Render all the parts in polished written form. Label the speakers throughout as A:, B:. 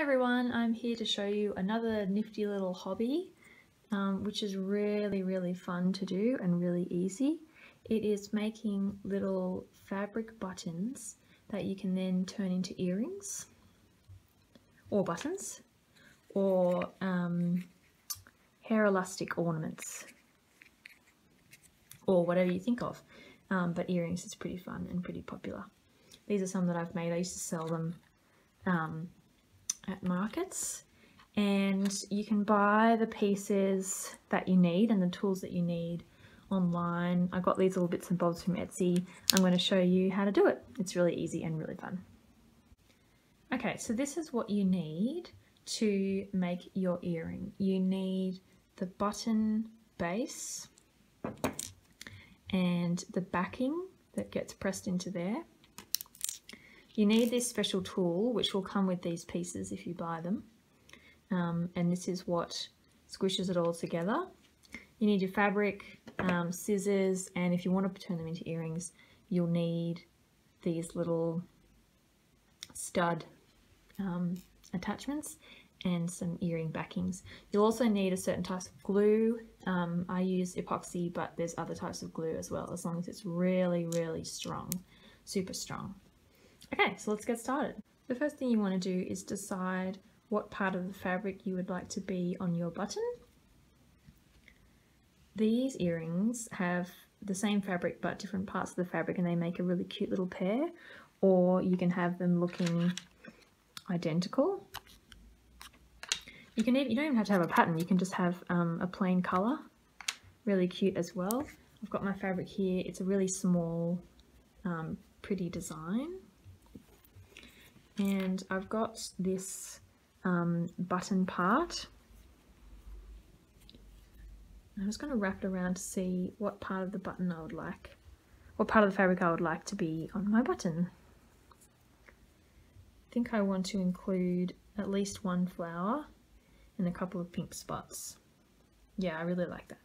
A: Hi everyone, I'm here to show you another nifty little hobby which is really fun to do and really easy. It is making little fabric buttons that you can then turn into earrings or buttons or hair elastic ornaments or whatever you think of, but earrings is pretty fun and pretty popular. These are some that I've made. I used to sell them at markets, and you can buy the pieces that you need and the tools that you need online. I got these little bits and bobs from Etsy. I'm going to show you how to do it. It's really easy and really fun. Okay, so this is what you need to make your earring. You need the button base and the backing that gets pressed into there. You need this special tool which will come with these pieces if you buy them, and this is what squishes it all together. You need your fabric, scissors, and if you want to turn them into earrings you'll need these little stud attachments and some earring backings. You'll also need a certain type of glue. I use epoxy, but there's other types of glue as well, as long as it's really strong, super strong. Okay, so let's get started. The first thing you want to do is decide what part of the fabric you would like to be on your button. These earrings have the same fabric but different parts of the fabric, and they make a really cute little pair, or you can have them looking identical. You don't even have to have a pattern, you can just have a plain colour. Really cute as well. I've got my fabric here. It's a really small, pretty design. And I've got this button part. I'm just going to wrap it around to see what part of the button I would like, what part of the fabric I would like to be on my button. I think I want to include at least one flower and a couple of pink spots. Yeah, I really like that.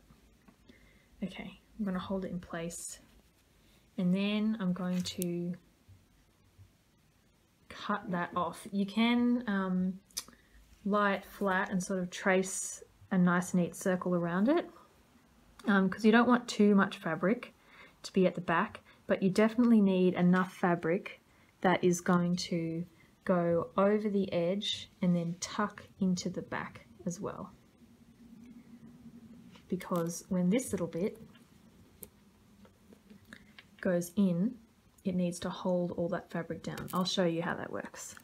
A: Okay, I'm going to hold it in place, and then I'm going to cut that off. You can lie it flat and sort of trace a nice neat circle around it, because you don't want too much fabric to be at the back, but you definitely need enough fabric that is going to go over the edge and then tuck into the back as well, because when this little bit goes in, it needs to hold all that fabric down. I'll show you how that works.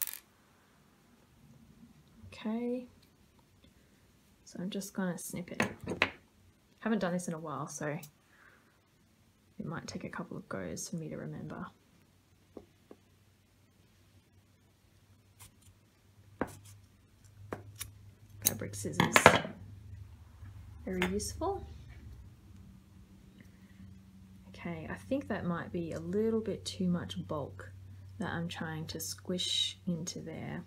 A: Okay, so I'm just going to snip it. Haven't done this in a while, so it might take a couple of goes for me to remember. Fabric scissors, very useful. Okay, I think that might be a little bit too much bulk that I'm trying to squish into there.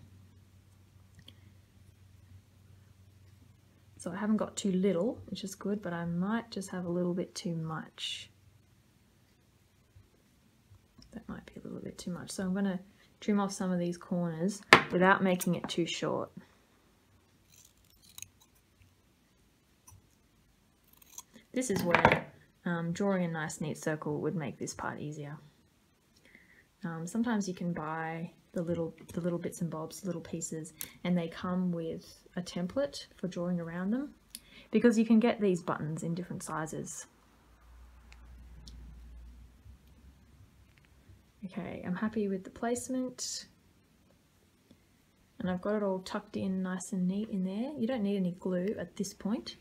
A: So I haven't got too little, which is good, but I might just have a little bit too much. That might be a little bit too much. So I'm going to trim off some of these corners without making it too short. This is where drawing a nice neat circle would make this part easier. Sometimes you can buy the little bits and bobs, little pieces, and they come with a template for drawing around them, because you can get these buttons in different sizes. Okay, I'm happy with the placement, and I've got it all tucked in nice and neat in there. You don't need any glue at this point.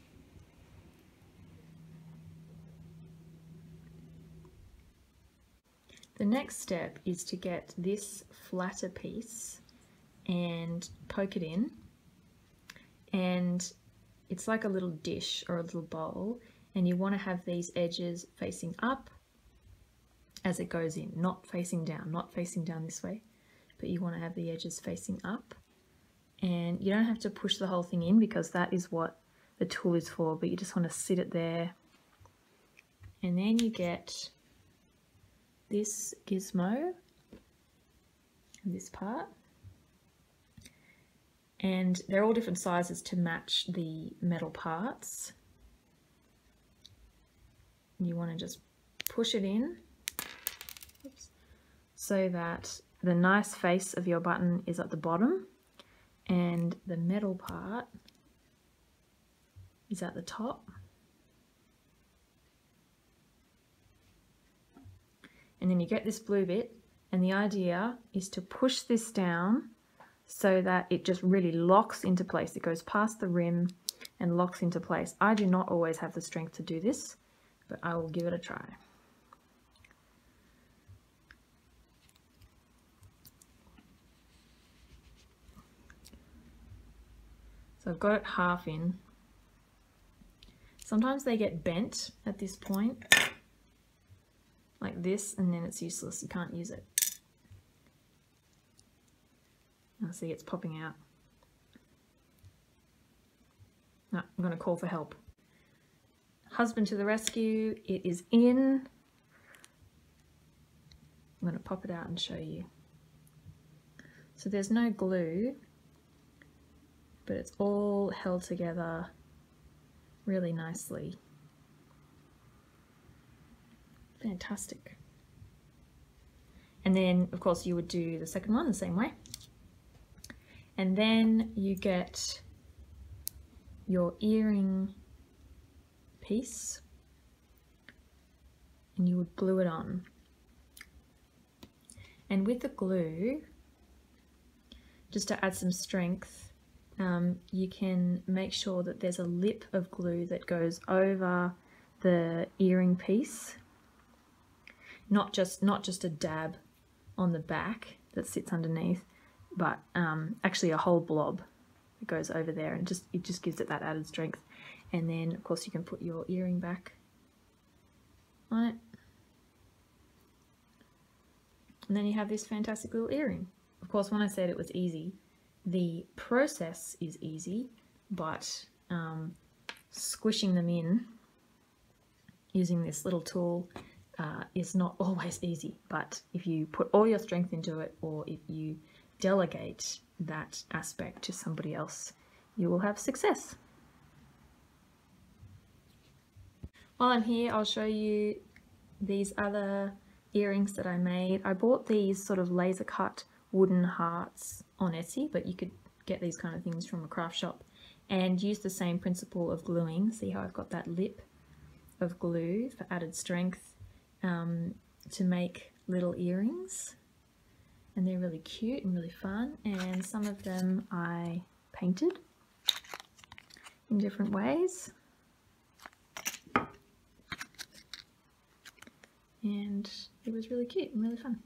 A: The next step is to get this flatter piece and poke it in, and it's like a little dish or a little bowl, and you want to have these edges facing up as it goes in, not facing down this way, but you want to have the edges facing up. And you don't have to push the whole thing in, because that is what the tool is for, but you just want to sit it there, and then you get this gizmo and this part, and they're all different sizes to match the metal parts. You want to just push it in so that the nice face of your button is at the bottom and the metal part is at the top. And then you get this blue bit, and the idea is to push this down so that it just really locks into place. It goes past the rim and locks into place. I do not always have the strength to do this, but I will give it a try. So I've got it half in. Sometimes they get bent at this point, like this, and then it's useless. You can't use it. I see it's popping out. No, I'm going to call for help. Husband to the rescue. It is in. I'm going to pop it out and show you. So there's no glue, but it's all held together really nicely. Fantastic. And then, of course, you would do the second one the same way. And then you get your earring piece and you would glue it on. And with the glue, just to add some strength, you can make sure that there's a lip of glue that goes over the earring piece. Not just a dab on the back that sits underneath, but actually a whole blob that goes over there, and it just gives it that added strength. And then of course you can put your earring back on it, and then you have this fantastic little earring. Of course, when I said it was easy, the process is easy, but squishing them in using this little tool is not always easy. But if you put all your strength into it, or if you delegate that aspect to somebody else, you will have success. While I'm here, I'll show you these other earrings that I made. I bought these sort of laser cut wooden hearts on Etsy, but you could get these kind of things from a craft shop and use the same principle of gluing. See how I've got that lip of glue for added strength to make little earrings, and they're really cute and really fun. And some of them I painted in different ways, and it was really cute and really fun.